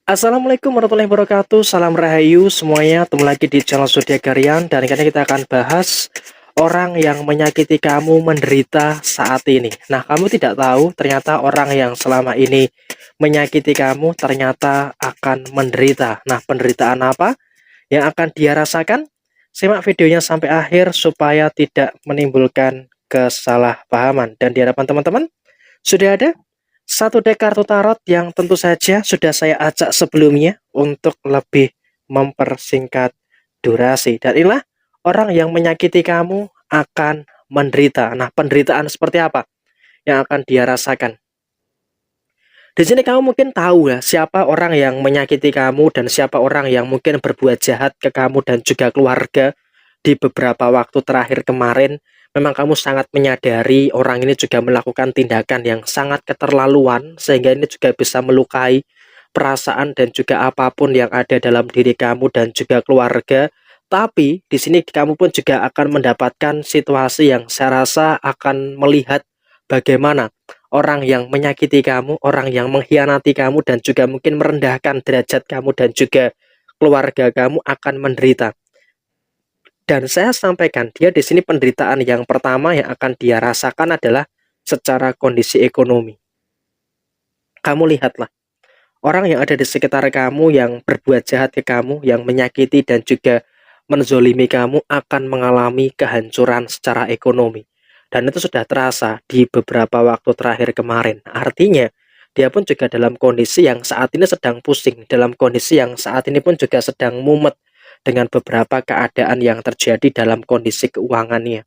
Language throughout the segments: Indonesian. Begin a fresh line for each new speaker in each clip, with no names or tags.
Assalamualaikum warahmatullahi wabarakatuh. Salam rahayu semuanya. Ketemu lagi di channel Zodiac dan kali ini kita akan bahas orang yang menyakiti kamu menderita saat ini. Nah, kamu tidak tahu ternyata orang yang selama ini menyakiti kamu ternyata akan menderita. Nah, penderitaan apa yang akan dia rasakan? Simak videonya sampai akhir supaya tidak menimbulkan kesalahpahaman. Dan di hadapan teman-teman sudah ada satu dek kartu tarot yang tentu saja sudah saya ajak sebelumnya untuk lebih mempersingkat durasi. Dan inilah orang yang menyakiti kamu akan menderita. Nah, penderitaan seperti apa yang akan dia rasakan? Di sini kamu mungkin tahu ya siapa orang yang menyakiti kamu dan siapa orang yang mungkin berbuat jahat ke kamu dan juga keluarga di beberapa waktu terakhir kemarin. Memang kamu sangat menyadari orang ini juga melakukan tindakan yang sangat keterlaluan sehingga ini juga bisa melukai perasaan dan juga apapun yang ada dalam diri kamu dan juga keluarga. Tapi di sini kamu pun juga akan mendapatkan situasi yang saya rasa akan melihat bagaimana orang yang menyakiti kamu, orang yang mengkhianati kamu dan juga mungkin merendahkan derajat kamu dan juga keluarga kamu akan menderita. Dan saya sampaikan dia di sini penderitaan yang pertama yang akan dia rasakan adalah secara kondisi ekonomi. Kamu lihatlah, orang yang ada di sekitar kamu yang berbuat jahat ke kamu, yang menyakiti dan juga menzolimi kamu akan mengalami kehancuran secara ekonomi. Dan itu sudah terasa di beberapa waktu terakhir kemarin. Artinya, dia pun juga dalam kondisi yang saat ini sedang pusing, dalam kondisi yang saat ini pun juga sedang mumet dengan beberapa keadaan yang terjadi dalam kondisi keuangannya.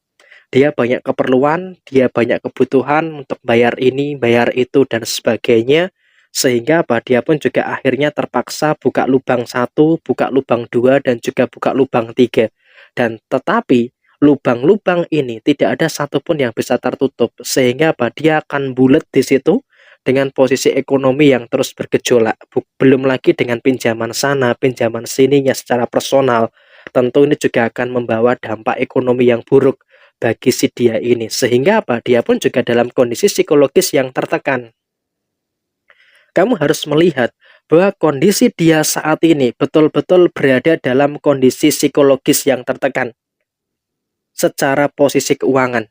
Dia banyak keperluan, dia banyak kebutuhan untuk bayar ini, bayar itu, dan sebagainya. Sehingga apa, dia pun juga akhirnya terpaksa buka lubang satu, buka lubang dua, dan juga buka lubang tiga. Dan tetapi lubang-lubang ini tidak ada satupun yang bisa tertutup. Sehingga apa, dia akan bulat di situ dengan posisi ekonomi yang terus bergejolak. Belum lagi dengan pinjaman sana, pinjaman sininya secara personal. Tentu ini juga akan membawa dampak ekonomi yang buruk bagi si dia ini. Sehingga apa, dia pun juga dalam kondisi psikologis yang tertekan. Kamu harus melihat bahwa kondisi dia saat ini betul-betul berada dalam kondisi psikologis yang tertekan secara posisi keuangan.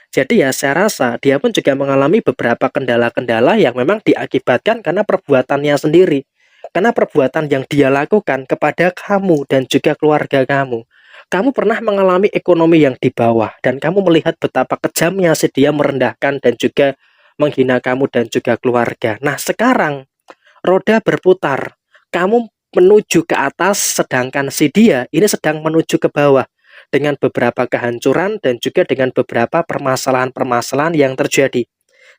Jadi ya saya rasa dia pun juga mengalami beberapa kendala-kendala yang memang diakibatkan karena perbuatannya sendiri. Karena perbuatan yang dia lakukan kepada kamu dan juga keluarga kamu. Kamu pernah mengalami ekonomi yang di bawah dan kamu melihat betapa kejamnya si dia merendahkan dan juga menghina kamu dan juga keluarga. Nah, sekarang roda berputar. Kamu menuju ke atas sedangkan si dia ini sedang menuju ke bawah dengan beberapa kehancuran dan juga dengan beberapa permasalahan-permasalahan yang terjadi.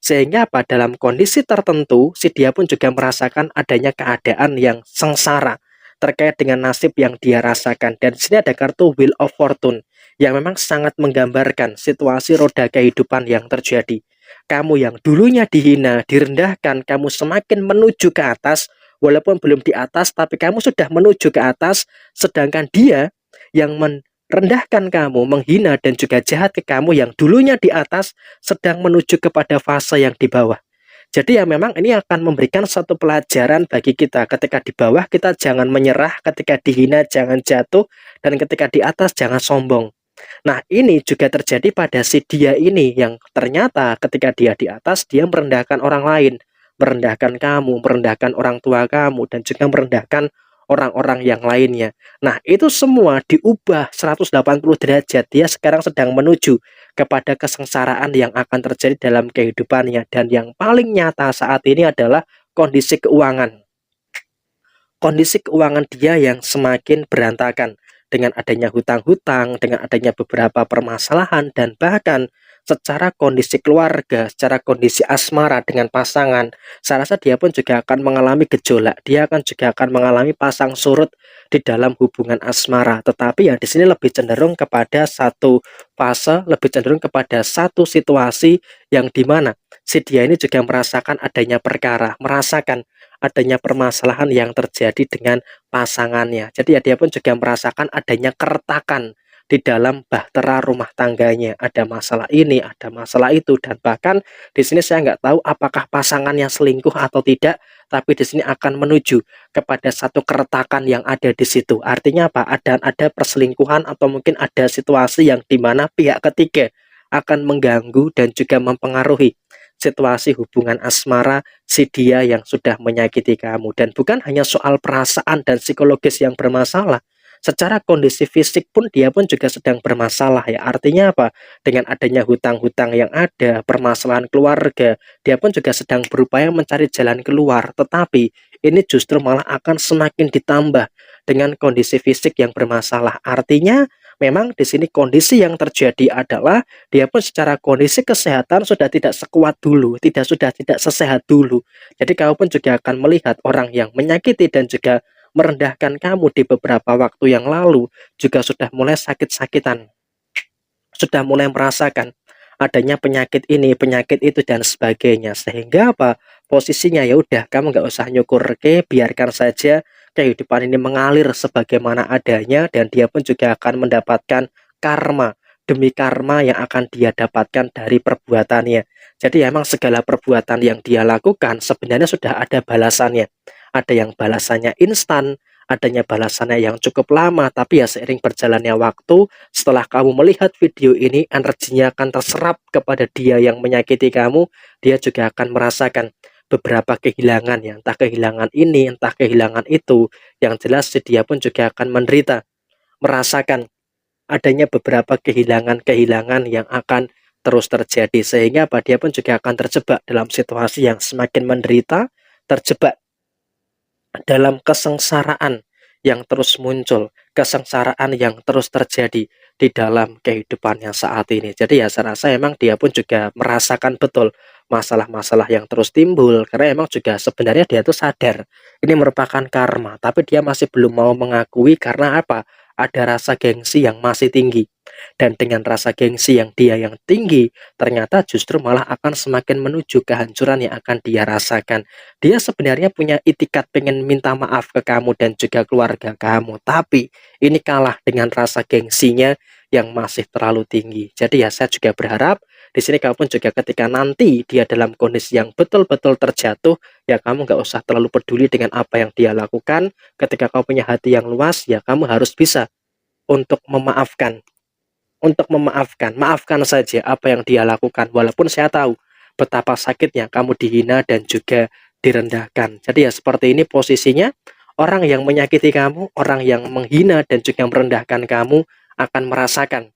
Sehingga apa, dalam kondisi tertentu si dia pun juga merasakan adanya keadaan yang sengsara terkait dengan nasib yang dia rasakan. Dan di sini ada kartu Wheel of Fortune yang memang sangat menggambarkan situasi roda kehidupan yang terjadi. Kamu yang dulunya dihina, direndahkan, kamu semakin menuju ke atas, walaupun belum di atas, tapi kamu sudah menuju ke atas, sedangkan dia yang merendahkan kamu, menghina dan juga jahat ke kamu yang dulunya di atas, sedang menuju kepada fase yang di bawah. Jadi ya memang ini akan memberikan satu pelajaran bagi kita. Ketika di bawah kita jangan menyerah, ketika dihina jangan jatuh, dan ketika di atas jangan sombong. Nah, ini juga terjadi pada si dia ini yang ternyata ketika dia di atas, dia merendahkan orang lain, merendahkan kamu, merendahkan orang tua kamu, dan juga merendahkan orang-orang yang lainnya. Nah, itu semua diubah 180 derajat. Dia sekarang sedang menuju kepada kesengsaraan yang akan terjadi dalam kehidupannya. Dan yang paling nyata saat ini adalah kondisi keuangan. Kondisi keuangan dia yang semakin berantakan dengan adanya hutang-hutang, dengan adanya beberapa permasalahan, dan bahkan secara kondisi keluarga, secara kondisi asmara dengan pasangan, saya rasa dia pun juga akan mengalami gejolak. Dia akan juga akan mengalami pasang surut di dalam hubungan asmara. Tetapi ya di sini lebih cenderung kepada satu fase, lebih cenderung kepada satu situasi yang dimana si dia ini juga merasakan adanya perkara, merasakan adanya permasalahan yang terjadi dengan pasangannya. Jadi ya dia pun juga merasakan adanya keretakan di dalam bahtera rumah tangganya. Ada masalah ini, ada masalah itu, dan bahkan di sini saya nggak tahu apakah pasangannya selingkuh atau tidak, tapi di sini akan menuju kepada satu keretakan yang ada di situ. Artinya apa? Ada perselingkuhan atau mungkin ada situasi yang dimana pihak ketiga akan mengganggu dan juga mempengaruhi situasi hubungan asmara si dia yang sudah menyakiti kamu. Dan bukan hanya soal perasaan dan psikologis yang bermasalah, secara kondisi fisik pun dia pun juga sedang bermasalah ya. Artinya apa? Dengan adanya hutang-hutang yang ada, permasalahan keluarga, dia pun juga sedang berupaya mencari jalan keluar. Tetapi ini justru malah akan semakin ditambah dengan kondisi fisik yang bermasalah. Artinya memang di sini kondisi yang terjadi adalah dia pun secara kondisi kesehatan sudah tidak sekuat dulu, sudah tidak sesehat dulu. Jadi kamu pun juga akan melihat orang yang menyakiti dan juga merendahkan kamu di beberapa waktu yang lalu juga sudah mulai sakit-sakitan, sudah mulai merasakan adanya penyakit ini, penyakit itu dan sebagainya. Sehingga apa? Posisinya ya udah, kamu nggak usah nyukur, ke biarkan saja kehidupan ini mengalir sebagaimana adanya, dan dia pun juga akan mendapatkan karma demi karma yang akan dia dapatkan dari perbuatannya. Jadi emang segala perbuatan yang dia lakukan sebenarnya sudah ada balasannya. Ada yang balasannya instan, adanya balasannya yang cukup lama, tapi ya seiring berjalannya waktu, setelah kamu melihat video ini, energinya akan terserap kepada dia yang menyakiti kamu. Dia juga akan merasakan beberapa kehilangan, yang entah kehilangan ini, entah kehilangan itu. Yang jelas dia pun juga akan menderita, merasakan adanya beberapa kehilangan-kehilangan yang akan terus terjadi. Sehingga apa? Dia pun juga akan terjebak dalam situasi yang semakin menderita, terjebak dalam kesengsaraan yang terus muncul, kesengsaraan yang terus terjadi di dalam kehidupannya saat ini. Jadi ya saya rasa emang dia pun juga merasakan betul masalah-masalah yang terus timbul, karena emang juga sebenarnya dia tuh sadar ini merupakan karma, tapi dia masih belum mau mengakui. Karena apa? Ada rasa gengsi yang masih tinggi. Dan dengan rasa gengsi yang tinggi, ternyata justru malah akan semakin menuju kehancuran yang akan dia rasakan. Dia sebenarnya punya itikat pengen minta maaf ke kamu dan juga keluarga kamu, tapi ini kalah dengan rasa gengsinya yang masih terlalu tinggi. Jadi ya saya juga berharap di sini kamu pun juga ketika nanti dia dalam kondisi yang betul-betul terjatuh, ya kamu nggak usah terlalu peduli dengan apa yang dia lakukan. Ketika kamu punya hati yang luas, ya kamu harus bisa untuk memaafkan, maafkan saja apa yang dia lakukan, walaupun saya tahu betapa sakitnya kamu dihina dan juga direndahkan. Jadi ya seperti ini posisinya, orang yang menyakiti kamu, orang yang menghina dan juga merendahkan kamu akan merasakan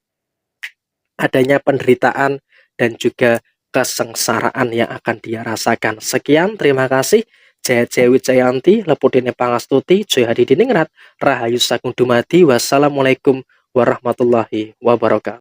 adanya penderitaan dan juga kesengsaraan yang akan dia rasakan. Sekian, terima kasih. Jaya Dewi Jayanti, Lepudine Pangastuti, Joy Hadi Diningrat, Rahayu Sagung Dumadi, wassalamualaikum warahmatullahi wabarakatuh.